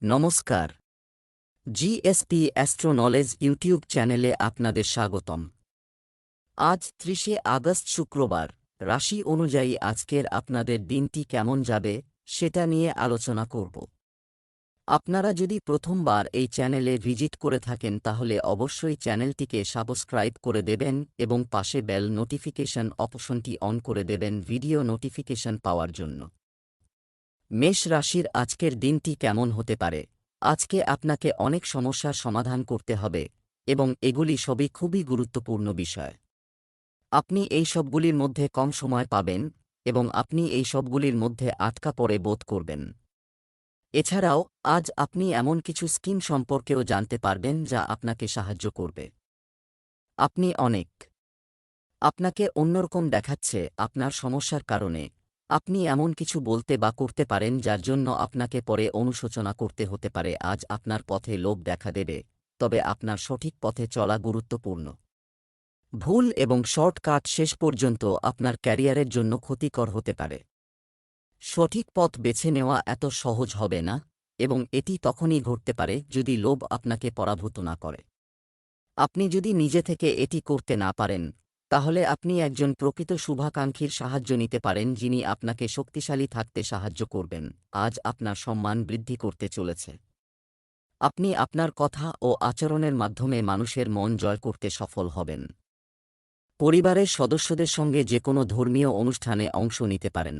নমস্কার। GSP astro knowledge YouTube চ্যানেলে আপনাদের স্বাগতম। আজ ৩০শে আগস্ট শুক্রবার। রাশি অনুযায়ী আজকের আপনাদের দিনটি কেমন যাবে সেটা নিয়ে আলোচনা করব। আপনারা যদি প্রথমবার এই চ্যানেলে ভিজিট করে থাকেন তাহলে অবশ্যই চ্যানেলটিকে সাবস্ক্রাইব করে দেবেন এবং পাশে বেল নোটিফিকেশন অপশনটি অন করে দেবেন ভিডিও নোটিফিকেশন পাওয়ার জন্য। মেষ রাশির আজকের দিনটি কেমন হতে পারে? আজকে আপনাকে অনেক সমস্যার সমাধান করতে হবে এবং এগুলি সবই খুবই গুরুত্বপূর্ণ বিষয়। আপনি এই সবগুলির মধ্যে কম সময় পাবেন এবং আপনি এই সবগুলির মধ্যে আটকা পড়ে বোধ করবেন। এছাড়াও আজ আপনি এমন কিছু স্কিম সম্পর্কেও জানতে পারবেন যা আপনাকে সাহায্য করবে। আপনি আপনাকে অন্যরকম দেখাচ্ছে আপনার সমস্যার কারণে। আপনি এমন কিছু বলতে বা করতে পারেন যার জন্য আপনাকে পরে অনুশোচনা করতে হতে পারে। আজ আপনার পথে লোভ দেখা দেবে, তবে আপনার সঠিক পথে চলা গুরুত্বপূর্ণ। ভুল এবং শর্টকাট শেষ পর্যন্ত আপনার ক্যারিয়ারের জন্য ক্ষতিকর হতে পারে। সঠিক পথ বেছে নেওয়া এত সহজ হবে না এবং এটি তখনই ঘটতে পারে যদি লোভ আপনাকে পরাভূত না করে। আপনি যদি নিজে থেকে এটি করতে না পারেন, তাহলে আপনি একজন প্রকৃত শুভাকাঙ্ক্ষীর সাহায্য নিতে পারেন যিনি আপনাকে শক্তিশালী থাকতে সাহায্য করবেন। আজ আপনার সম্মান বৃদ্ধি করতে চলেছে। আপনি আপনার কথা ও আচরণের মাধ্যমে মানুষের মন জয় করতে সফল হবেন। পরিবারের সদস্যদের সঙ্গে যে কোনো ধর্মীয় অনুষ্ঠানে অংশ নিতে পারেন।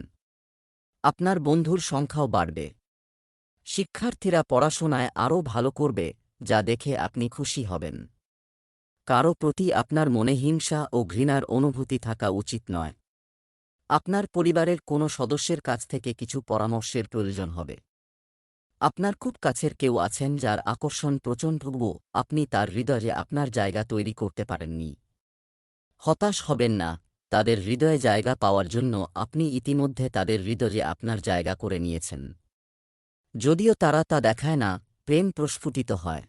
আপনার বন্ধুর সংখ্যাও বাড়বে। শিক্ষার্থীরা পড়াশোনায় আরও ভালো করবে, যা দেখে আপনি খুশি হবেন। কারও প্রতি আপনার মনে হিংসা ও ঘৃণার অনুভূতি থাকা উচিত নয়। আপনার পরিবারের কোনো সদস্যের কাছ থেকে কিছু পরামর্শের প্রয়োজন হবে। আপনার খুব কাছের কেউ আছেন যার আকর্ষণ প্রচণ্ড, আপনি তার হৃদয়ে আপনার জায়গা তৈরি করতে পারেননি। হতাশ হবেন না, তাদের হৃদয়ে জায়গা পাওয়ার জন্য আপনি ইতিমধ্যে তাদের হৃদয়ে আপনার জায়গা করে নিয়েছেন। যদিও তারা তা দেখায় না, প্রেম প্রস্ফুটিত হয়।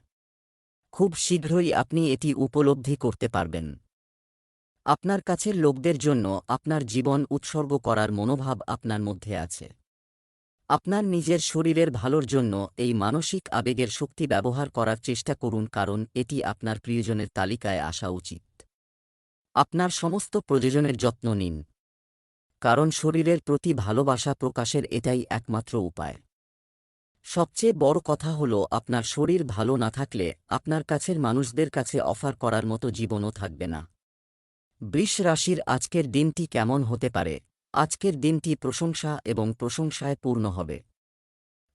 খুব শীঘ্রই আপনি এটি উপলব্ধি করতে পারবেন। আপনার কাছের লোকদের জন্য আপনার জীবন উৎসর্গ করার মনোভাব আপনার মধ্যে আছে। আপনার নিজের শরীরের ভালোর জন্য এই মানসিক আবেগের শক্তি ব্যবহার করার চেষ্টা করুন, কারণ এটি আপনার প্রিয়জনের তালিকায় আসা উচিত। আপনার সমস্ত প্রয়োজনের যত্ন নিন, কারণ শরীরের প্রতি ভালোবাসা প্রকাশের এটাই একমাত্র উপায়। সবচেয়ে বড় কথা হল, আপনার শরীর ভালো না থাকলে আপনার কাছের মানুষদের কাছে অফার করার মতো জীবনও থাকবে না। বৃষ রাশির আজকের দিনটি কেমন হতে পারে? আজকের দিনটি প্রশংসা এবং প্রশংসায় পূর্ণ হবে।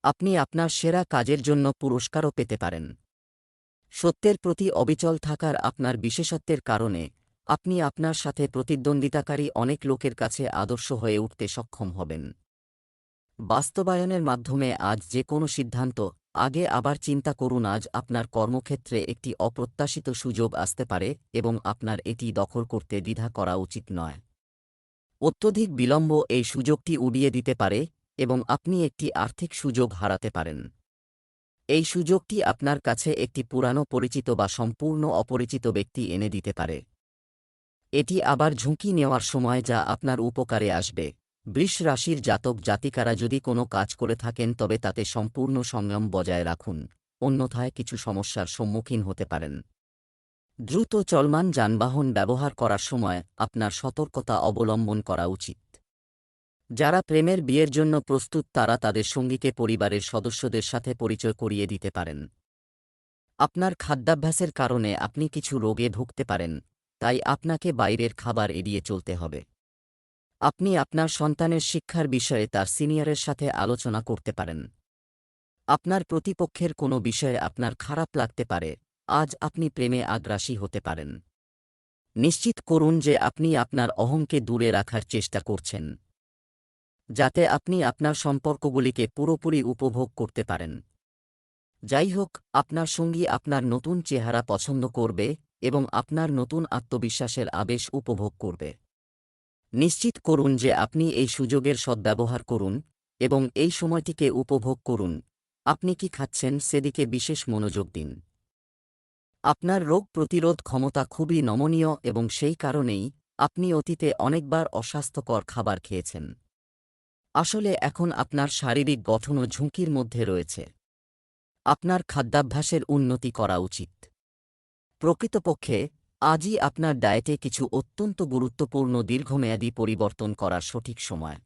আপনি আপনার সেরা কাজের জন্য পুরস্কারও পেতে পারেন। সত্যের প্রতি অবিচল থাকার আপনার বিশেষত্বের কারণে আপনি আপনার সাথে প্রতিদ্বন্দ্বিতাকারী অনেক লোকের কাছে আদর্শ হয়ে উঠতে সক্ষম হবেন। বাস্তবায়নের মাধ্যমে আজ যে কোনো সিদ্ধান্ত আগে আবার চিন্তা করুন। আজ আপনার কর্মক্ষেত্রে একটি অপ্রত্যাশিত সুযোগ আসতে পারে এবং আপনার এটি দখল করতে দ্বিধা করা উচিত নয়। অত্যধিক বিলম্ব এই সুযোগটি উড়িয়ে দিতে পারে এবং আপনি একটি আর্থিক সুযোগ হারাতে পারেন। এই সুযোগটি আপনার কাছে একটি পুরানো পরিচিত বা সম্পূর্ণ অপরিচিত ব্যক্তি এনে দিতে পারে। এটি আবার ঝুঁকি নেওয়ার সময় যা আপনার উপকারে আসবে। বৃষ রাশির জাতক জাতিকারা যদি কোনো কাজ করে থাকেন তবে তাতে সম্পূর্ণ সংযম বজায় রাখুন, অন্যথায় কিছু সমস্যার সম্মুখীন হতে পারেন। দ্রুত চলমান যানবাহন ব্যবহার করার সময় আপনার সতর্কতা অবলম্বন করা উচিত। যারা প্রেমের বিয়ের জন্য প্রস্তুত তারা তাদের সঙ্গীকে পরিবারের সদস্যদের সাথে পরিচয় করিয়ে দিতে পারেন। আপনার খাদ্যাভ্যাসের কারণে আপনি কিছু রোগে ভুগতে পারেন, তাই আপনাকে বাইরের খাবার এড়িয়ে চলতে হবে। আপনি আপনার সন্তানের শিক্ষার বিষয়ে তার সিনিয়রের সাথে আলোচনা করতে পারেন। আপনার প্রতিপক্ষের কোনো বিষয়ে আপনার খারাপ লাগতে পারে। আজ আপনি প্রেমে আগ্রাসী হতে পারেন। নিশ্চিত করুন যে আপনি আপনার অহংকে দূরে রাখার চেষ্টা করছেন, যাতে আপনি আপনার সম্পর্কগুলিকে পুরোপুরি উপভোগ করতে পারেন। যাই হোক, আপনার সঙ্গী আপনার নতুন চেহারা পছন্দ করবে এবং আপনার নতুন আত্মবিশ্বাসের আবেশ উপভোগ করবে। নিশ্চিত করুন যে আপনি এই সুযোগের সদ্ব্যবহার করুন এবং এই সময়টিকে উপভোগ করুন। আপনি কি খাচ্ছেন সেদিকে বিশেষ মনোযোগ দিন। আপনার রোগ প্রতিরোধ ক্ষমতা খুবই নমনীয় এবং সেই কারণেই আপনি অতীতে অনেকবার অস্বাস্থ্যকর খাবার খেয়েছেন। আসলে এখন আপনার শারীরিক গঠনও ঝুঁকির মধ্যে রয়েছে। আপনার খাদ্যাভ্যাসের উন্নতি করা উচিত। প্রকৃতপক্ষে আজই আপনার ডায়েটে কিছু অত্যন্ত গুরুত্বপূর্ণ দীর্ঘমেয়াদী পরিবর্তন করার সঠিক সময়।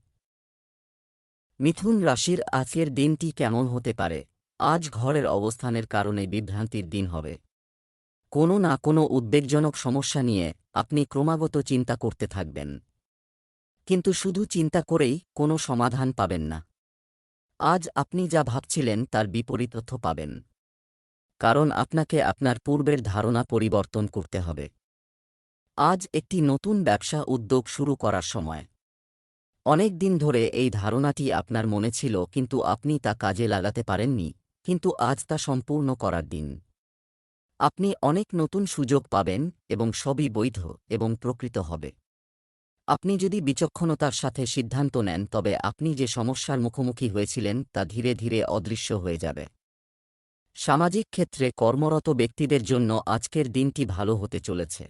মিথুন রাশির আজকের দিনটি কেমন হতে পারে? আজ ঘরের অবস্থানের কারণে বিভ্রান্তির দিন হবে। কোনো না কোনো উদ্বেগজনক সমস্যা নিয়ে আপনি ক্রমাগত চিন্তা করতে থাকবেন, কিন্তু শুধু চিন্তা করেই কোনো সমাধান পাবেন না। আজ আপনি যা ভাবছিলেন তার বিপরীত তথ্য পাবেন, কারণ আপনাকে আপনার পূর্বের ধারণা পরিবর্তন করতে হবে। আজ একটি নতুন ব্যবসা উদ্যোগ শুরু করার সময়। অনেক দিন ধরে এই ধারণাটি আপনার মনে ছিল, কিন্তু আপনি তা কাজে লাগাতে পারেননি, কিন্তু আজ তা সম্পূর্ণ করার দিন। আপনি অনেক নতুন সুযোগ পাবেন এবং সবই বৈধ এবং প্রকৃত হবে। আপনি যদি বিচক্ষণতার সাথে সিদ্ধান্ত নেন, তবে আপনি যে সমস্যার মুখোমুখি হয়েছিলেন তা ধীরে ধীরে অদৃশ্য হয়ে যাবে। সামাজিক ক্ষেত্রে কর্মরত ব্যক্তিদের জন্য আজকের দিনটি ভালো হতে চলেছে।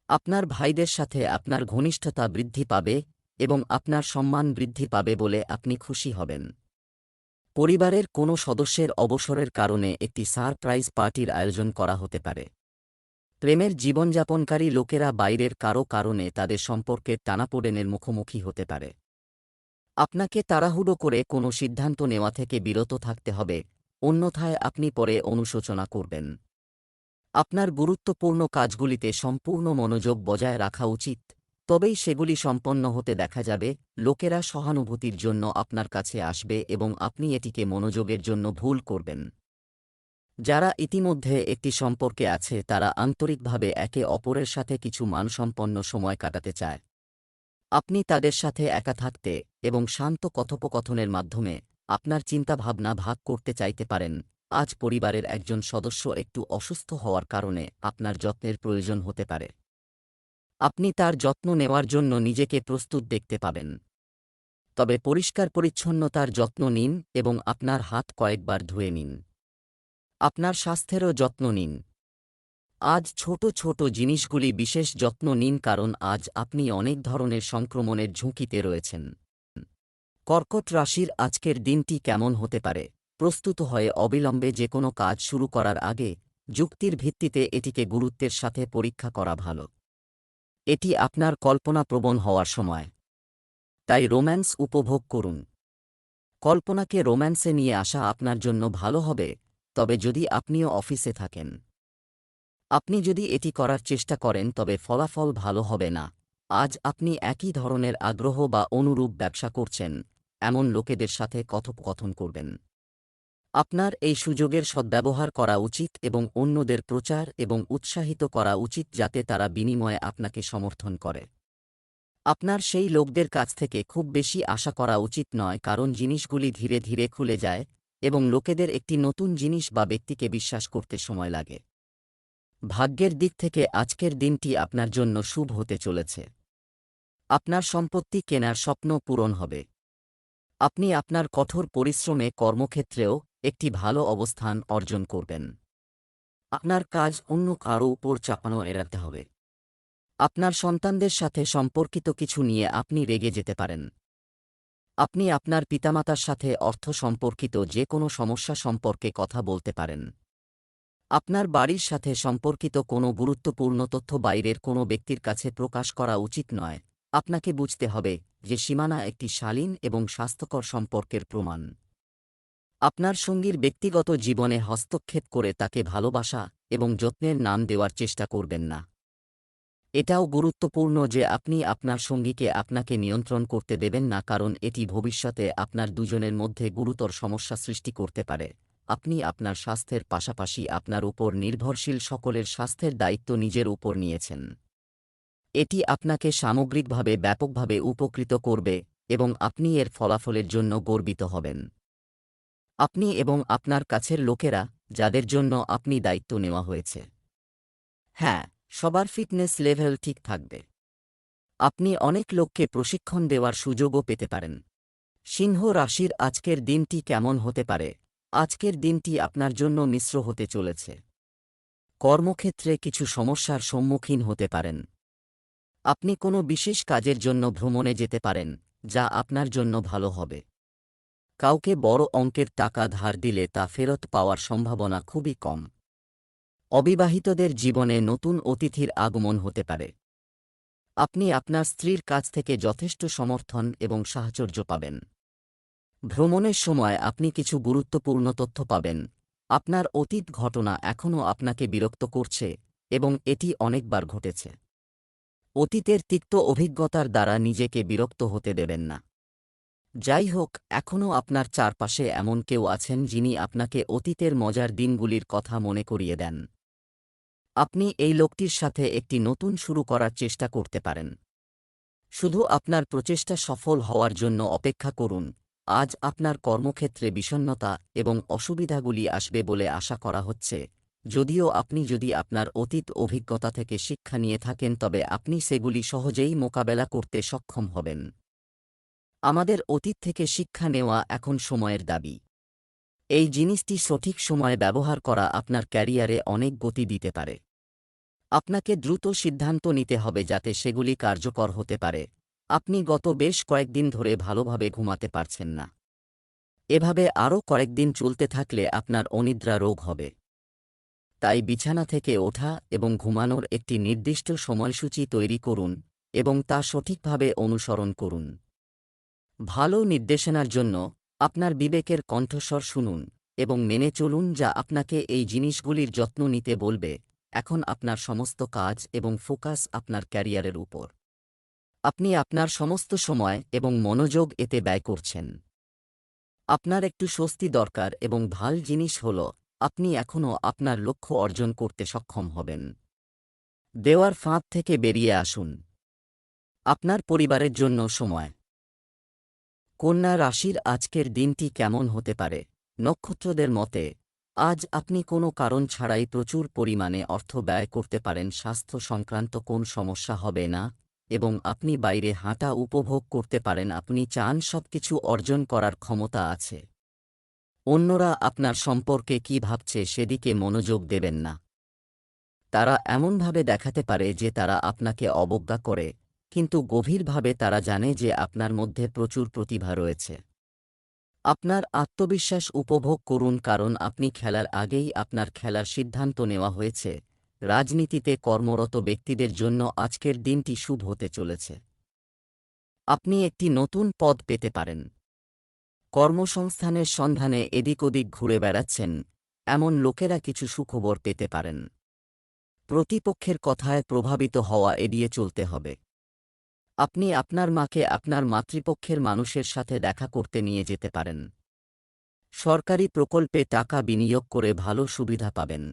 আপনার ভাইদের সাথে আপনার ঘনিষ্ঠতা বৃদ্ধি পাবে এবং আপনার সম্মান বৃদ্ধি পাবে বলে আপনি খুশি হবেন। পরিবারের কোনো সদস্যের অবসরের কারণে একটি সারপ্রাইজ পার্টির আয়োজন করা হতে পারে। প্রেমের জীবনযাপনকারী লোকেরা বাইরের কারও কারণে তাদের সম্পর্কের টানাপোড়েনের মুখোমুখি হতে পারে। আপনাকে তাড়াহুড়ো করে কোনো সিদ্ধান্ত নেওয়া থেকে বিরত থাকতে হবে, অন্যথায় আপনি পরে অনুশোচনা করবেন। আপনার গুরুত্বপূর্ণ কাজগুলিতে সম্পূর্ণ মনোযোগ বজায় রাখা উচিত, তবেই সেগুলি সম্পন্ন হতে দেখা যাবে। লোকেরা সহানুভূতির জন্য আপনার কাছে আসবে এবং আপনি এটিকে মনোযোগের জন্য ভুল করবেন। যারা ইতিমধ্যে একটি সম্পর্কে আছে তারা আন্তরিকভাবে একে অপরের সাথে কিছু মানসম্পন্ন সময় কাটাতে চায়। আপনি তাদের সাথে একা থাকতে এবং শান্ত কথোপকথনের মাধ্যমে আপনার চিন্তাভাবনা ভাগ করতে চাইতে পারেন। আজ পরিবারের একজন সদস্য একটু অসুস্থ হওয়ার কারণে আপনার যত্নের প্রয়োজন হতে পারে। আপনি তার যত্ন নেওয়ার জন্য নিজেকে প্রস্তুত দেখতে পাবেন। তবে পরিষ্কার পরিচ্ছন্নতার যত্ন নিন এবং আপনার হাত কয়েকবার ধুয়ে নিন। আপনার স্বাস্থ্যেরও যত্ন নিন। আজ ছোট ছোট জিনিসগুলি বিশেষ যত্ন নিন, কারণ আজ আপনি অনেক ধরনের সংক্রমণের ঝুঁকিতে রয়েছেন। কর্কট রাশির আজকের দিনটি কেমন হতে পারে? প্রস্তুত হয়ে অবিলম্বে যে কোনো কাজ শুরু করার আগে যুক্তির ভিত্তিতে এটিকে গুরুত্বের সাথে পরীক্ষা করা ভালো। এটি আপনার কল্পনাপ্রবণ হওয়ার সময়, তাই রোম্যান্স উপভোগ করুন। কল্পনাকে রোম্যান্সে নিয়ে আসা আপনার জন্য ভালো হবে, তবে যদি আপনিও অফিসে থাকেন। আপনি যদি এটি করার চেষ্টা করেন তবে ফলাফল ভালো হবে না। আজ আপনি একই ধরনের আগ্রহ বা অনুরূপ ব্যবসা করছেন এমন লোকেদের সাথে কথোপকথন করবেন। আপনার এই সুযোগের সদ্ব্যবহার করা উচিত এবং অন্যদের প্রচার এবং উৎসাহিত করা উচিত যাতে তারা বিনিময়ে আপনাকে সমর্থন করে। আপনার সেই লোকদের কাছ থেকে খুব বেশি আশা করা উচিত নয়, কারণ জিনিসগুলি ধীরে ধীরে খুলে যায় এবং লোকেদের একটি নতুন জিনিস বা ব্যক্তিকে বিশ্বাস করতে সময় লাগে। ভাগ্যের দিক থেকে আজকের দিনটি আপনার জন্য শুভ হতে চলেছে। আপনার সম্পত্তি কেনার স্বপ্ন পূরণ হবে। আপনি আপনার কঠোর পরিশ্রমে কর্মক্ষেত্রেও একটি ভালো অবস্থান অর্জন করবেন। আপনার কাজ অন্য কারও উপর চাপানো এড়াতে হবে। আপনার সন্তানদের সাথে সম্পর্কিত কিছু নিয়ে আপনি রেগে যেতে পারেন। আপনি আপনার পিতামাতার সাথে অর্থ সম্পর্কিত যে কোনো সমস্যা সম্পর্কে কথা বলতে পারেন। আপনার বাড়ির সাথে সম্পর্কিত কোনো গুরুত্বপূর্ণ তথ্য বাইরের কোনো ব্যক্তির কাছে প্রকাশ করা উচিত নয়। আপনাকে বুঝতে হবে যে সীমানা একটি শালীন এবং স্বাস্থ্যকর সম্পর্কের প্রমাণ। আপনার সঙ্গীর ব্যক্তিগত জীবনে হস্তক্ষেপ করে তাকে ভালোবাসা এবং যত্নের নাম দেওয়ার চেষ্টা করবেন না। এটাও গুরুত্বপূর্ণ যে আপনি আপনার সঙ্গীকে আপনাকে নিয়ন্ত্রণ করতে দেবেন না, কারণ এটি ভবিষ্যতে আপনার দুজনের মধ্যে গুরুতর সমস্যা সৃষ্টি করতে পারে। আপনি আপনার স্বাস্থ্যের পাশাপাশি আপনার উপর নির্ভরশীল সকলের স্বাস্থ্যের দায়িত্ব নিজের উপর নিয়েছেন। এটি আপনাকে সামগ্রিকভাবে ব্যাপকভাবে উপকৃত করবে এবং আপনি এর ফলাফলের জন্য গর্বিত হবেন। আপনি এবং আপনার কাছের লোকেরা যাদের জন্য আপনি দায়িত্ব নেওয়া হয়েছে। হ্যাঁ, সবার ফিটনেস লেভেল ঠিক থাকবে। আপনি অনেক লোককে প্রশিক্ষণ দেওয়ার সুযোগও পেতে পারেন। সিংহ রাশির আজকের দিনটি কেমন হতে পারে? আজকের দিনটি আপনার জন্য মিশ্র হতে চলেছে। কর্মক্ষেত্রে কিছু সমস্যার সম্মুখীন হতে পারেন। আপনি কোনো বিশেষ কাজের জন্য ভ্রমণে যেতে পারেন, যা আপনার জন্য ভালো হবে। কাউকে বড় অঙ্কের টাকা ধার দিলে তা ফেরত পাওয়ার সম্ভাবনা খুবই কম। অবিবাহিতদের জীবনে নতুন অতিথির আগমন হতে পারে। আপনি আপনার স্ত্রীর কাছ থেকে যথেষ্ট সমর্থন এবং সাহচর্য পাবেন। ভ্রমণের সময় আপনি কিছু গুরুত্বপূর্ণ তথ্য পাবেন। আপনার অতীত ঘটনা এখনও আপনাকে বিরক্ত করছে এবং এটি অনেকবার ঘটেছে। অতীতের তিক্ত অভিজ্ঞতার দ্বারা নিজেকে বিরক্ত হতে দেবেন না। যাই হোক, এখনও আপনার চারপাশে এমন কেউ আছেন যিনি আপনাকে অতীতের মজার দিনগুলির কথা মনে করিয়ে দেন। আপনি এই লোকটির সাথে একটি নতুন শুরু করার চেষ্টা করতে পারেন। শুধু আপনার প্রচেষ্টা সফল হওয়ার জন্য অপেক্ষা করুন। আজ আপনার কর্মক্ষেত্রে বিষণ্ণতা এবং অসুবিধাগুলি আসবে বলে আশা করা হচ্ছে। যদিও আপনি যদি আপনার অতীত অভিজ্ঞতা থেকে শিক্ষা নিয়ে থাকেন তবে আপনি সেগুলি সহজেই মোকাবেলা করতে সক্ষম হবেন। আমাদের অতীত থেকে শিক্ষা নেওয়া এখন সময়ের দাবি। এই জিনিসটি সঠিক সময়ে ব্যবহার করা আপনার ক্যারিয়ারে অনেক গতি দিতে পারে। আপনাকে দ্রুত সিদ্ধান্ত নিতে হবে যাতে সেগুলি কার্যকর হতে পারে। আপনি গত বেশ কয়েকদিন ধরে ভালোভাবে ঘুমাতে পারছেন না। এভাবে আরও কয়েকদিন চলতে থাকলে আপনার অনিদ্রা রোগ হবে। তাই বিছানা থেকে ওঠা এবং ঘুমানোর একটি নির্দিষ্ট সময়সূচি তৈরি করুন এবং তা সঠিকভাবে অনুসরণ করুন। ভালো নির্দেশনার জন্য আপনার বিবেকের কণ্ঠস্বর শুনুন এবং মেনে চলুন যা আপনাকে এই জিনিসগুলির যত্ন নিতে বলবে। এখন আপনার সমস্ত কাজ এবং ফোকাস আপনার ক্যারিয়ারের উপর। আপনি আপনার সমস্ত সময় এবং মনোযোগ এতে ব্যয় করছেন। আপনার একটু স্বস্তি দরকার এবং ভাল জিনিস হল আপনি এখনও আপনার লক্ষ্য অর্জন করতে সক্ষম হবেন। দেওয়ার ফাঁদ থেকে বেরিয়ে আসুন। আপনার পরিবারের জন্য সময়। কন্যা রাশির আজকের দিনটি কেমন হতে পারে? নক্ষত্রদের মতে, আজ আপনি কোনো কারণ ছাড়াই প্রচুর পরিমাণে অর্থ ব্যয় করতে পারেন। স্বাস্থ্য সংক্রান্ত কোন সমস্যা হবে না এবং আপনি বাইরে হাঁটা উপভোগ করতে পারেন। আপনি চান সবকিছু অর্জন করার ক্ষমতা আছে। অন্যরা আপনার সম্পর্কে কী ভাবছে সেদিকে মনোযোগ দেবেন না। তারা এমনভাবে দেখাতে পারে যে তারা আপনাকে অবজ্ঞা করে, কিন্তু গভীরভাবে তারা জানে যে আপনার মধ্যে প্রচুর প্রতিভা রয়েছে। আপনার আত্মবিশ্বাস উপভোগ করুন কারণ আপনি খেলার আগেই আপনার খেলার সিদ্ধান্ত নেওয়া হয়েছে। রাজনীতিতে কর্মরত ব্যক্তিদের জন্য আজকের দিনটি শুভ হতে চলেছে। আপনি একটি নতুন পদ পেতে পারেন। কর্মসংস্থানের সন্ধানে এদিক ওদিক ঘুরে বেড়াচ্ছেন এমন লোকেরা কিছু সুখবর পেতে পারেন। প্রতিপক্ষের কথায় প্রভাবিত হওয়া এড়িয়ে চলতে হবে। আপনি আপনার মাকে আপনার মাতৃপক্ষের মানুষের সাথে দেখা করতে নিয়ে যেতে পারেন। সরকারি প্রকল্পে টাকা বিনিয়োগ করে ভালো সুবিধা পাবেন।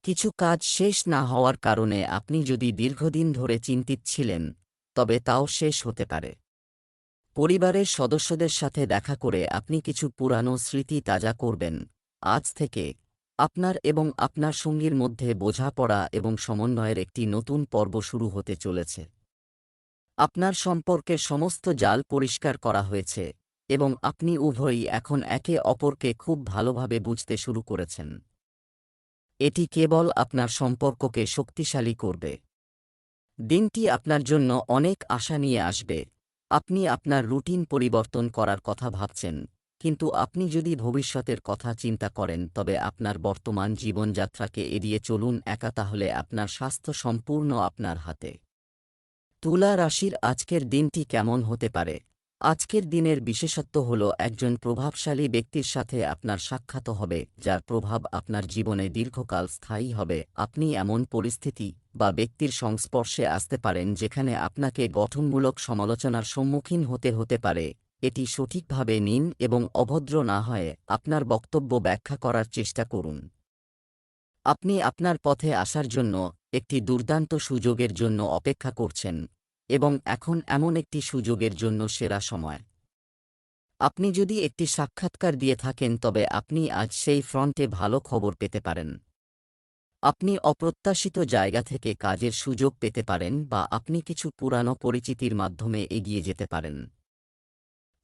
কিছু কাজ শেষ না হওয়ার কারণে আপনি যদি দীর্ঘদিন ধরে চিন্তিত ছিলেন তবে তাও শেষ হতে পারে। পরিবারের সদস্যদের সাথে দেখা করে আপনি কিছু পুরানো স্মৃতি তাজা করবেন। আজ থেকে আপনার এবং আপনার সঙ্গীর মধ্যে বোঝাপড়া এবং সমন্বয়ের একটি নতুন পর্ব শুরু হতে চলেছে। আপনার সম্পর্কের সমস্ত জাল পরিষ্কার করা হয়েছে এবং আপনি উভয়ই এখন একে অপরকে খুব ভালোভাবে বুঝতে শুরু করেছেন। এটি কেবল আপনার সম্পর্ককে শক্তিশালী করবে। দিনটি আপনার জন্য অনেক আশা নিয়ে আসবে। আপনি আপনার রুটিন পরিবর্তন করার কথা ভাবছেন, কিন্তু আপনি যদি ভবিষ্যতের কথা চিন্তা করেন তবে আপনার বর্তমান জীবনযাত্রাকে এড়িয়ে চলুন একা, তাহলে আপনার স্বাস্থ্য সম্পূর্ণ আপনার হাতে। তুলা রাশির আজকের দিনটি কেমন হতে পারে? আজকের দিনের বিশেষত্ব হল একজন প্রভাবশালী ব্যক্তির সাথে আপনার সাক্ষাৎ হবে যার প্রভাব আপনার জীবনে দীর্ঘকাল স্থায়ী হবে। আপনি এমন পরিস্থিতি বা ব্যক্তির সংস্পর্শে আসতে পারেন যেখানে আপনাকে গঠনমূলক সমালোচনার সম্মুখীন হতে পারে। এটি সঠিকভাবে নিন এবং অভদ্র না হয়ে আপনার বক্তব্য ব্যাখ্যা করার চেষ্টা করুন। আপনি আপনার পথে আসার জন্য একটি দুর্দান্ত সুযোগের জন্য অপেক্ষা করছেন এবং এখন এমন একটি সুযোগের জন্য সেরা সময়। আপনি যদি একটি সাক্ষাৎকার দিয়ে থাকেন তবে আপনি আজ সেই ফ্রন্টে ভালো খবর পেতে পারেন। আপনি অপ্রত্যাশিত জায়গা থেকে কাজের সুযোগ পেতে পারেন বা আপনি কিছু পুরানো পরিচিতির মাধ্যমে এগিয়ে যেতে পারেন।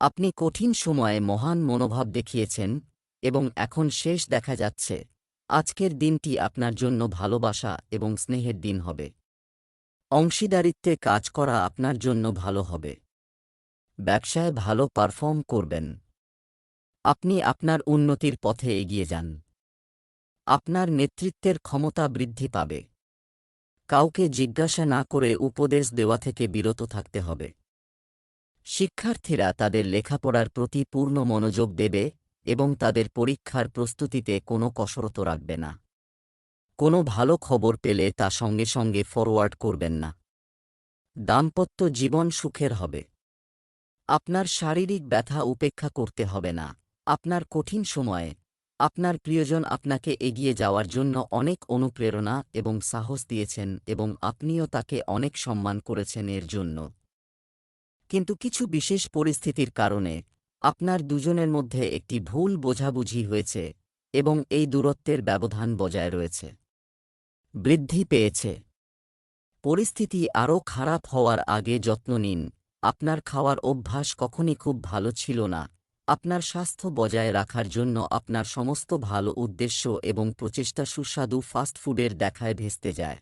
আপনি কঠিন সময়ে মহান মনোভাব দেখিয়েছেন এবং এখন শেষ দেখা যাচ্ছে। আজকের দিনটি আপনার জন্য ভালোবাসা এবং স্নেহের দিন হবে। অংশীদারিত্বে কাজ করা আপনার জন্য ভালো হবে। ব্যবসায় ভালো পারফর্ম করবেন। আপনি আপনার উন্নতির পথে এগিয়ে যান। আপনার নেতৃত্বের ক্ষমতা বৃদ্ধি পাবে। কাউকে জিজ্ঞাসা না করে উপদেশ দেওয়া থেকে বিরত থাকতে হবে। শিক্ষার্থীরা তাদের লেখাপড়ার প্রতি পূর্ণ মনোযোগ দেবে এবং তাদের পরীক্ষার প্রস্তুতিতে কোনো কসরত রাখবে না। কোনো ভালো খবর পেলে তা সঙ্গে সঙ্গে ফরওয়ার্ড করবেন না। দাম্পত্য জীবন সুখের হবে। আপনার শারীরিক ব্যথা উপেক্ষা করতে হবে না। আপনার কঠিন সময়ে আপনার প্রিয়জন আপনাকে এগিয়ে যাওয়ার জন্য অনেক অনুপ্রেরণা এবং সাহস দিয়েছেন এবং আপনিও তাকে অনেক সম্মান করেছেন এর জন্য। কিন্তু কিছু বিশেষ পরিস্থিতির কারণে আপনার দুজনের মধ্যে একটি ভুল বোঝাবুঝি হয়েছে এবং এই দূরত্বের ব্যবধান বজায় রয়েছে। বৃদ্ধি পেয়েছে। পরিস্থিতি আরও খারাপ হওয়ার আগে যত্ন নিন। আপনার খাওয়ার অভ্যাস কখনই খুব ভালো ছিল না। আপনার স্বাস্থ্য বজায় রাখার জন্য আপনার সমস্ত ভালো উদ্দেশ্য এবং প্রচেষ্টা সুস্বাদু ফাস্ট ফুডের দেখায় ভেস্তে যায়।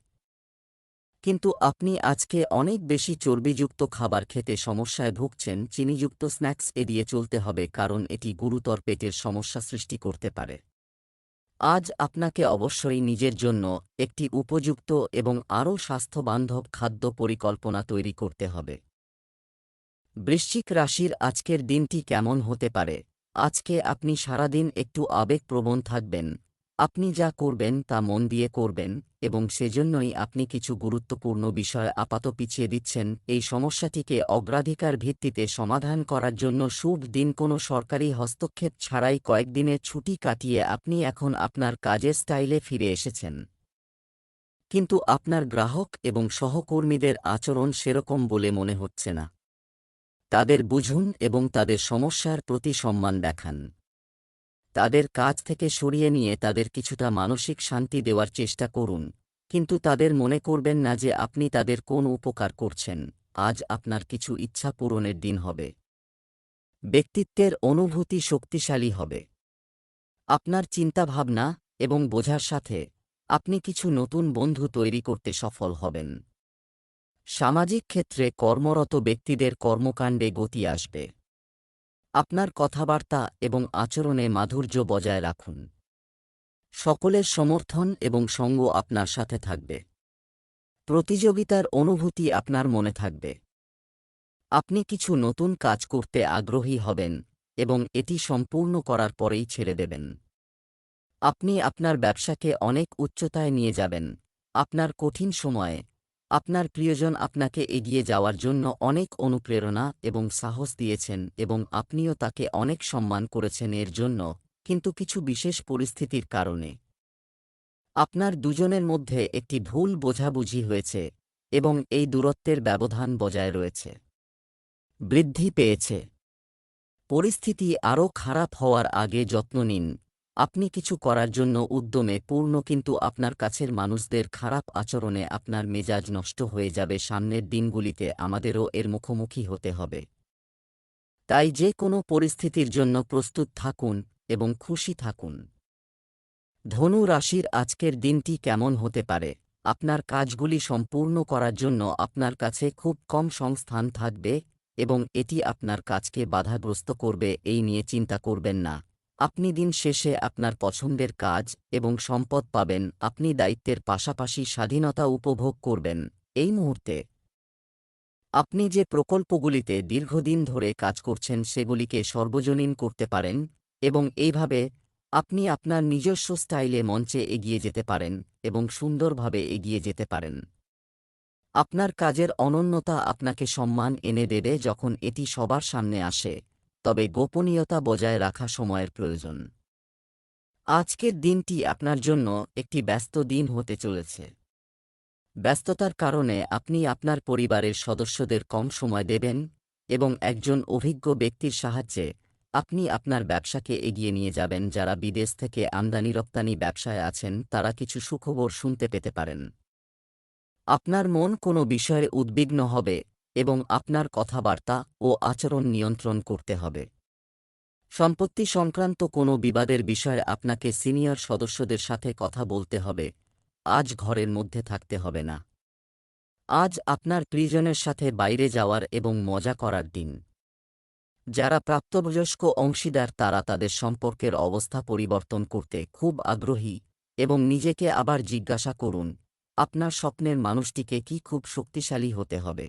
কিন্তু আপনি আজকে অনেক বেশি চর্বিযুক্ত খাবার খেতে সমস্যায় ভুগছেন। চিনিযুক্ত স্ন্যাক্স এড়িয়ে চলতে হবে কারণ এটি গুরুতর পেটের সমস্যা সৃষ্টি করতে পারে। আজ আপনাকে অবশ্যই নিজের জন্য একটি উপযুক্ত এবং আরও স্বাস্থ্যবান্ধব খাদ্য পরিকল্পনা তৈরি করতে হবে। বৃশ্চিক রাশির আজকের দিনটি কেমন হতে পারে? আজকে আপনি সারাদিন একটু আবেগপ্রবণ থাকবেন। আপনি যা করবেন তা মন দিয়ে করবেন এবং সেজন্যই আপনি কিছু গুরুত্বপূর্ণ বিষয় আপাতত পিছিয়ে দিচ্ছেন। এই সমস্যাটিকে অগ্রাধিকার ভিত্তিতে সমাধান করার জন্য শুভ দিন। কোনো সরকারি হস্তক্ষেপ ছাড়াই কয়েকদিনের ছুটি কাটিয়ে আপনি এখন আপনার কাজের স্টাইলে ফিরে এসেছেন। কিন্তু আপনার গ্রাহক এবং সহকর্মীদের আচরণ সেরকম বলে মনে হচ্ছে না। তাদের বুঝুন এবং তাদের সমস্যার প্রতি সম্মান দেখান। তাদের কাজ থেকে সরিয়ে নিয়ে তাদের কিছুটা মানসিক শান্তি দেওয়ার চেষ্টা করুন, কিন্তু তাদের মনে করবেন না যে আপনি তাদের কোন উপকার করছেন। আজ আপনার কিছু ইচ্ছা পূরণের দিন হবে। ব্যক্তিত্বের অনুভূতি শক্তিশালী হবে। আপনার চিন্তাভাবনা এবং বোঝার সাথে আপনি কিছু নতুন বন্ধু তৈরি করতে সফল হবেন। সামাজিক ক্ষেত্রে কর্মরত ব্যক্তিদের কর্মকাণ্ডে গতি আসবে। আপনার কথাবার্তা এবং আচরণে মাধুর্য বজায় রাখুন। সকলের সমর্থন এবং সঙ্গ আপনার সাথে থাকবে। প্রতিযোগিতার অনুভূতি আপনার মনে থাকবে। আপনি কিছু নতুন কাজ করতে আগ্রহী হবেন এবং এটি সম্পূর্ণ করার পরেই ছেড়ে দেবেন। আপনি আপনার ব্যবসাকে অনেক উচ্চতায় নিয়ে যাবেন। আপনার কঠিন সময়ে আপনার প্রিয়জন আপনাকে এগিয়ে যাওয়ার জন্য অনেক অনুপ্রেরণা এবং সাহস দিয়েছেন এবং আপনিও তাকে অনেক সম্মান করেছেন এর জন্য। কিন্তু কিছু বিশেষ পরিস্থিতির কারণে আপনার দুজনের মধ্যে একটি ভুল বোঝাবুঝি হয়েছে এবং এই দূরত্বের ব্যবধান বজায় রয়েছে। বৃদ্ধি পেয়েছে। পরিস্থিতি আরও খারাপ হওয়ার আগে যত্ন নিন। আপনি কিছু করার জন্য উদ্যমে পূর্ণ, কিন্তু আপনার কাছের মানুষদের খারাপ আচরণে আপনার মেজাজ নষ্ট হয়ে যাবে। সামনের দিনগুলিতে আমাদেরও এর মুখোমুখি হতে হবে। তাই যে কোনো পরিস্থিতির জন্য প্রস্তুত থাকুন এবং খুশি থাকুন। ধনু রাশির আজকের দিনটি কেমন হতে পারে? আপনার কাজগুলি সম্পূর্ণ করার জন্য আপনার কাছে খুব কম সংস্থান থাকবে এবং এটি আপনার কাজকে বাধাগ্রস্ত করবে। এই নিয়ে চিন্তা করবেন না। আপনি দিন শেষে আপনার পছন্দের কাজ এবং সম্পদ পাবেন। আপনি দায়িত্বের পাশাপাশি স্বাধীনতা উপভোগ করবেন। এই মুহূর্তে আপনি যে প্রকল্পগুলিতে দীর্ঘদিন ধরে কাজ করছেন সেগুলিকে সর্বজনীন করতে পারেন এবং এইভাবে আপনি আপনার নিজস্ব স্টাইলে মঞ্চে এগিয়ে যেতে পারেন এবং সুন্দরভাবে এগিয়ে যেতে পারেন। আপনার কাজের অনন্যতা আপনাকে সম্মান এনে দেবে যখন এটি সবার সামনে আসে, তবে গোপনীয়তা বজায় রাখা সময়ের প্রয়োজন। আজকের দিনটি আপনার জন্য একটি ব্যস্ত দিন হতে চলেছে। ব্যস্ততার কারণে আপনি আপনার পরিবারের সদস্যদের কম সময় দেবেন এবং একজন অভিজ্ঞ ব্যক্তির সাহায্যে আপনি আপনার ব্যবসাকে এগিয়ে নিয়ে যাবেন। যারা বিদেশ থেকে আমদানি রপ্তানি ব্যবসায় আছেন তারা কিছু সুখবর শুনতে পেতে পারেন। আপনার মন কোনো বিষয়ে উদ্বিগ্ন হবে এবং আপনার কথাবার্তা ও আচরণ নিয়ন্ত্রণ করতে হবে। সম্পত্তি সংক্রান্ত কোনো বিবাদের বিষয়ে আপনাকে সিনিয়র সদস্যদের সাথে কথা বলতে হবে। আজ ঘরের মধ্যে থাকতে হবে না। আজ আপনার প্রিয়জনের সাথে বাইরে যাওয়ার এবং মজা করার দিন। যারা প্রাপ্তবয়স্ক অংশীদার তারা তাদের সম্পর্কের অবস্থা পরিবর্তন করতে খুব আগ্রহী এবং নিজেকে আবার জিজ্ঞাসা করুন, আপনার স্বপ্নের মানুষটিকে কি খুব শক্তিশালী হতে হবে,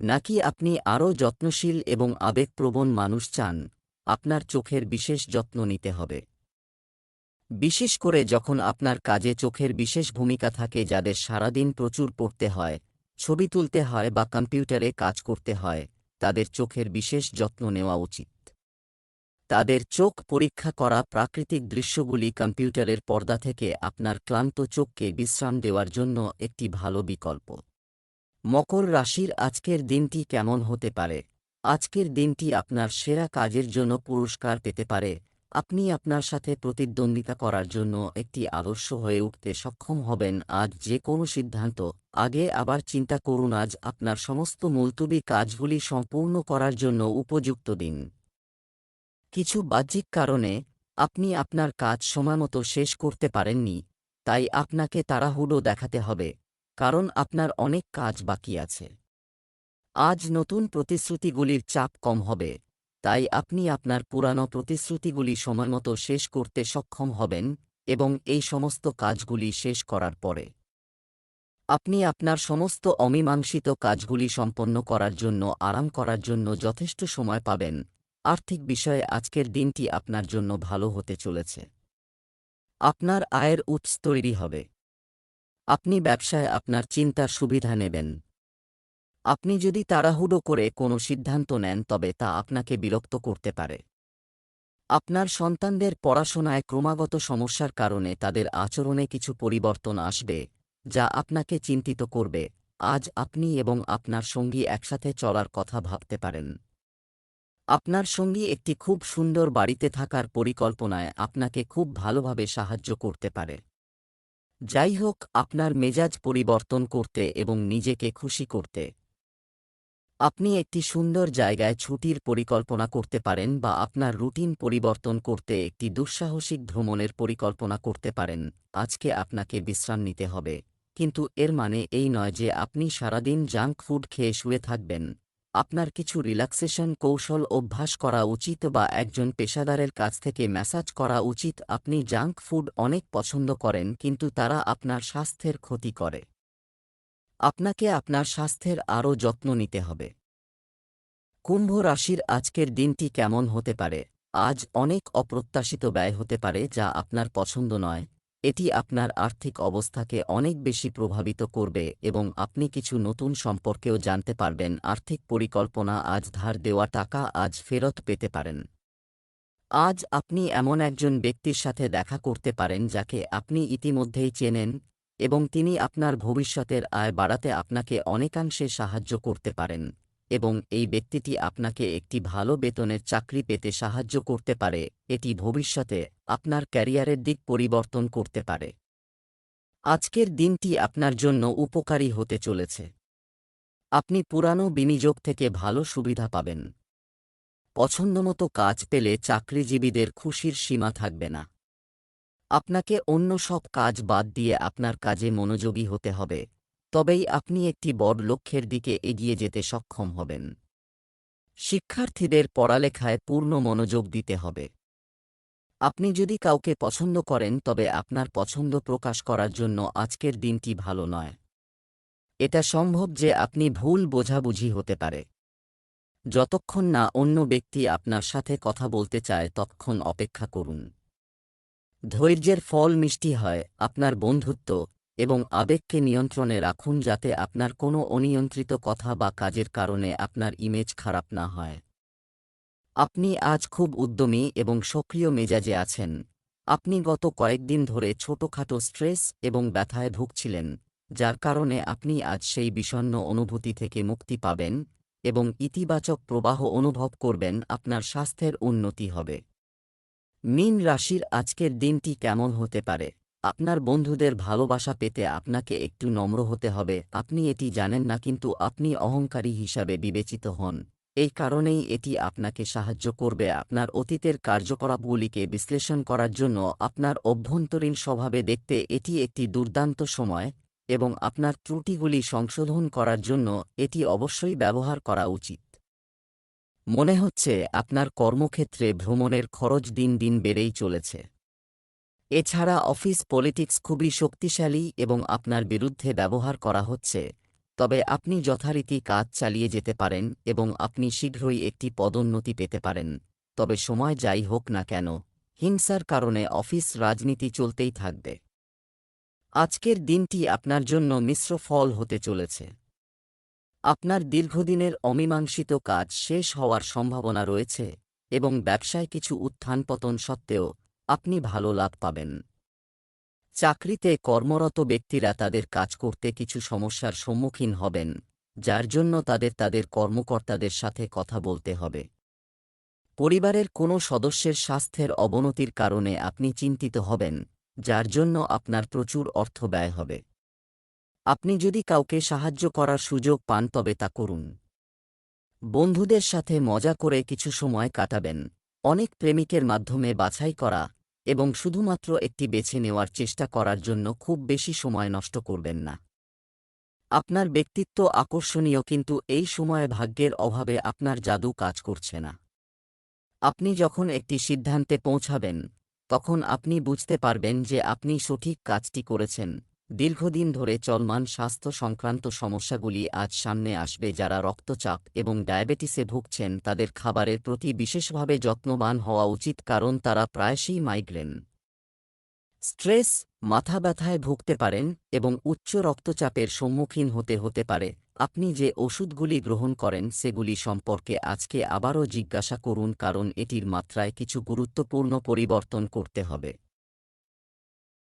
নাকি আপনি আরও যত্নশীল এবং আবেগপ্রবণ মানুষ চান। আপনার চোখের বিশেষ যত্ন নিতে হবে, বিশেষ করে যখন আপনার কাজে চোখের বিশেষ ভূমিকা থাকে। যাদের সারাদিন প্রচুর পড়তে হয়, ছবি তুলতে হয় বা কম্পিউটারে কাজ করতে হয়, তাদের চোখের বিশেষ যত্ন নেওয়া উচিত। তাদের চোখ পরীক্ষা করা প্রাকৃতিক দৃশ্যগুলি কম্পিউটারের পর্দা থেকে আপনার ক্লান্ত চোখকে বিশ্রাম দেওয়ার জন্য একটি ভালো বিকল্প। মকর রাশির আজকের দিনটি কেমন হতে পারে? আজকের দিনটি আপনার সেরা কাজের জন্য পুরস্কার পেতে পারে। আপনি আপনার সাথে প্রতিদ্বন্দ্বিতা করার জন্য একটি আদর্শ হয়ে উঠতে সক্ষম হবেন। আজ যে কোনো সিদ্ধান্ত আগে আবার চিন্তা করুন। আজ আপনার সমস্ত মুলতবি কাজগুলি সম্পূর্ণ করার জন্য উপযুক্ত দিন। কিছু বাহ্যিক কারণে আপনি আপনার কাজ সময়মতো শেষ করতে পারেননি, তাই আপনাকে তাড়াহুড়ো দেখাতে হবে, কারণ আপনার অনেক কাজ বাকি আছে। আজ নতুন প্রতিশ্রুতিগুলির চাপ কম হবে, তাই আপনি আপনার পুরানো প্রতিশ্রুতিগুলি সময়মতো শেষ করতে সক্ষম হবেন এবং এই সমস্ত কাজগুলি শেষ করার পরে আপনি আপনার সমস্ত অমীমাংসিত কাজগুলি সম্পন্ন করার জন্য আরাম করার জন্য যথেষ্ট সময় পাবেন। আর্থিক বিষয়ে আজকের দিনটি আপনার জন্য ভালো হতে চলেছে। আপনার আয়ের উৎস তৈরি হবে। আপনি ব্যবসায় আপনার চিন্তার সুবিধা নেবেন। আপনি যদি তাড়াহুড়ো করে কোনো সিদ্ধান্ত নেন তবে তা আপনাকে বিরক্ত করতে পারে। আপনার সন্তানদের পড়াশোনায় ক্রমাগত সমস্যার কারণে তাদের আচরণে কিছু পরিবর্তন আসবে, যা আপনাকে চিন্তিত করবে। আজ আপনি এবং আপনার সঙ্গী একসাথে চলার কথা ভাবতে পারেন। আপনার সঙ্গী একটি খুব সুন্দর বাড়িতে থাকার পরিকল্পনায় আপনাকে খুব ভালোভাবে সাহায্য করতে পারে। যাই হোক, আপনার মেজাজ পরিবর্তন করতে এবং নিজেকে খুশি করতে আপনি একটি সুন্দর জায়গায় ছুটির পরিকল্পনা করতে পারেন বা আপনার রুটিন পরিবর্তন করতে একটি দুঃসাহসিক ভ্রমণের পরিকল্পনা করতে পারেন। আজকে আপনাকে বিশ্রাম নিতে হবে, কিন্তু এর মানে এই নয় যে আপনি সারাদিন জাঙ্ক ফুড খেয়ে শুয়ে থাকবেন। আপনার কিছু রিল্যাক্সেশন কৌশল অভ্যাস করা উচিত বা একজন পেশাদারের কাছ থেকে ম্যাসাজ করা উচিত। আপনি জাঙ্ক ফুড অনেক পছন্দ করেন, কিন্তু তারা আপনার স্বাস্থ্যের ক্ষতি করে। আপনাকে আপনার স্বাস্থ্যের আরও যত্ন নিতে হবে। কুম্ভ রাশির আজকের দিনটি কেমন হতে পারে? আজ অনেক অপ্রত্যাশিত ব্যয় হতে পারে যা আপনার পছন্দ নয়। এটি আপনার আর্থিক অবস্থাকে অনেক বেশি প্রভাবিত করবে এবং আপনি কিছু নতুন সম্পর্কেও জানতে পারবেন। আর্থিক পরিকল্পনা আজ ধার দেওয়া টাকা আজ ফেরত পেতে পারেন। আজ আপনি এমন একজন ব্যক্তির সাথে দেখা করতে পারেন যাকে আপনি ইতিমধ্যেই চেনেন এবং তিনি আপনার ভবিষ্যতের আয় বাড়াতে আপনাকে অনেকাংশে সাহায্য করতে পারেন এবং এই ব্যক্তিটি আপনাকে একটি ভালো বেতনের চাকরি পেতে সাহায্য করতে পারে। এটি ভবিষ্যতে আপনার ক্যারিয়ারের দিক পরিবর্তন করতে পারে। আজকের দিনটি আপনার জন্য উপকারী হতে চলেছে। আপনি পুরানো বিনিয়োগ থেকে ভালো সুবিধা পাবেন। পছন্দমতো কাজ পেলে চাকরিজীবীদের খুশির সীমা থাকবে না। আপনাকে অন্য সব কাজ বাদ দিয়ে আপনার কাজে মনোযোগী হতে হবে, তবেই আপনি একটি বড় লক্ষ্যের দিকে এগিয়ে যেতে সক্ষম হবেন। শিক্ষার্থীদের পড়ালেখায় পূর্ণ মনোযোগ দিতে হবে। আপনি যদি কাউকে পছন্দ করেন তবে আপনার পছন্দ প্রকাশ করার জন্য আজকের দিনটি ভালো নয়। এটা সম্ভব যে আপনি ভুল বোঝাবুঝি হতে পারে। যতক্ষণ না অন্য ব্যক্তি আপনার সাথে কথা বলতে চায় ততক্ষণ অপেক্ষা করুন। ধৈর্যের ফল মিষ্টি হয়। আপনার বন্ধুত্ব এবং আবেগকে নিয়ন্ত্রণে রাখুন যাতে আপনার কোনো অনিয়ন্ত্রিত কথা বা কাজের কারণে আপনার ইমেজ খারাপ না হয়। আপনি আজ খুব উদ্যমী এবং সক্রিয় মেজাজে আছেন। আপনি গত কয়েকদিন ধরে ছোটখাটো স্ট্রেস এবং ব্যথায় ভুগছিলেন, যার কারণে আপনি আজ সেই বিষণ্ণ অনুভূতি থেকে মুক্তি পাবেন এবং ইতিবাচক প্রবাহ অনুভব করবেন। আপনার স্বাস্থ্যের উন্নতি হবে। মীন রাশির আজকের দিনটি কেমন হতে পারে? আপনার বন্ধুদের ভালোবাসা পেতে আপনাকে একটু নম্র হতে হবে। আপনি এটি জানেন না, কিন্তু আপনি অহংকারী হিসাবে বিবেচিত হন। এই কারণেই এটি আপনাকে সাহায্য করবে আপনার অতীতের কার্যকলাপগুলিকে বিশ্লেষণ করার জন্য। আপনার অভ্যন্তরীণ স্বভাবে দেখতে এটি একটি দুর্দান্ত সময় এবং আপনার ত্রুটিগুলি সংশোধন করার জন্য এটি অবশ্যই ব্যবহার করা উচিত। মনে হচ্ছে আপনার কর্মক্ষেত্রে ভ্রমণের খরচ দিন দিন বেড়েই চলেছে। এছাড়া অফিস পলিটিক্স খুবই শক্তিশালী এবং আপনার বিরুদ্ধে ব্যবহার করা হচ্ছে, তবে আপনি যথারীতি কাজ চালিয়ে যেতে পারেন এবং আপনি শীঘ্রই একটি পদোন্নতি পেতে পারেন। তবে সময় যাই হোক না কেন, হিংসার কারণে অফিস রাজনীতি চলতেই থাকবে। আজকের দিনটি আপনার জন্য মিশ্র ফল হতে চলেছে। আপনার দীর্ঘদিনের অমীমাংসিত কাজ শেষ হওয়ার সম্ভাবনা রয়েছে এবং ব্যবসায় কিছু উত্থান পতন সত্ত্বেও আপনি ভালো লাভ পাবেন। চাকরিতে কর্মরত ব্যক্তিরা তাদের কাজ করতে কিছু সমস্যার সম্মুখীন হবেন, যার জন্য তাদের কর্মকর্তাদের সাথে কথা বলতে হবে। পরিবারের কোনো সদস্যের স্বাস্থ্যের অবনতির কারণে আপনি চিন্তিত হবেন, যার জন্য আপনার প্রচুর অর্থ ব্যয় হবে। আপনি যদি কাউকে সাহায্য করার সুযোগ পান তবে তা করুন। বন্ধুদের সাথে মজা করে কিছু সময় কাটাবেন। অনেক প্রেমিকের মাধ্যমে বাছাই করা এবং শুধুমাত্র একটি বেছে নেওয়ার চেষ্টা করার জন্য খুব বেশি সময় নষ্ট করবেন না। আপনার ব্যক্তিত্ব আকর্ষণীয়, কিন্তু এই সময়ে ভাগ্যের অভাবে আপনার জাদু কাজ করছে না। আপনি যখন একটি সিদ্ধান্তে পৌঁছাবেন, তখন আপনি বুঝতে পারবেন যে আপনি সঠিক কাজটি করেছেন। দীর্ঘদিন ধরে চলমান স্বাস্থ্য সংক্রান্ত সমস্যাগুলি আজ সামনে আসবে। যারা রক্তচাপ এবং ডায়াবেটিসে ভুগছেন তাদের খাবারের প্রতি বিশেষভাবে যত্নবান হওয়া উচিত, কারণ তারা প্রায়শই মাইগ্রেন, স্ট্রেস, মাথা ব্যথায় ভুগতে পারেন এবং উচ্চ রক্তচাপের সম্মুখীন হতে পারে। আপনি যে ওষুধগুলি গ্রহণ করেন সেগুলি সম্পর্কে আজকে আবারও জিজ্ঞাসা করুন, কারণ এটির মাত্রায় কিছু গুরুত্বপূর্ণ পরিবর্তন করতে হবে।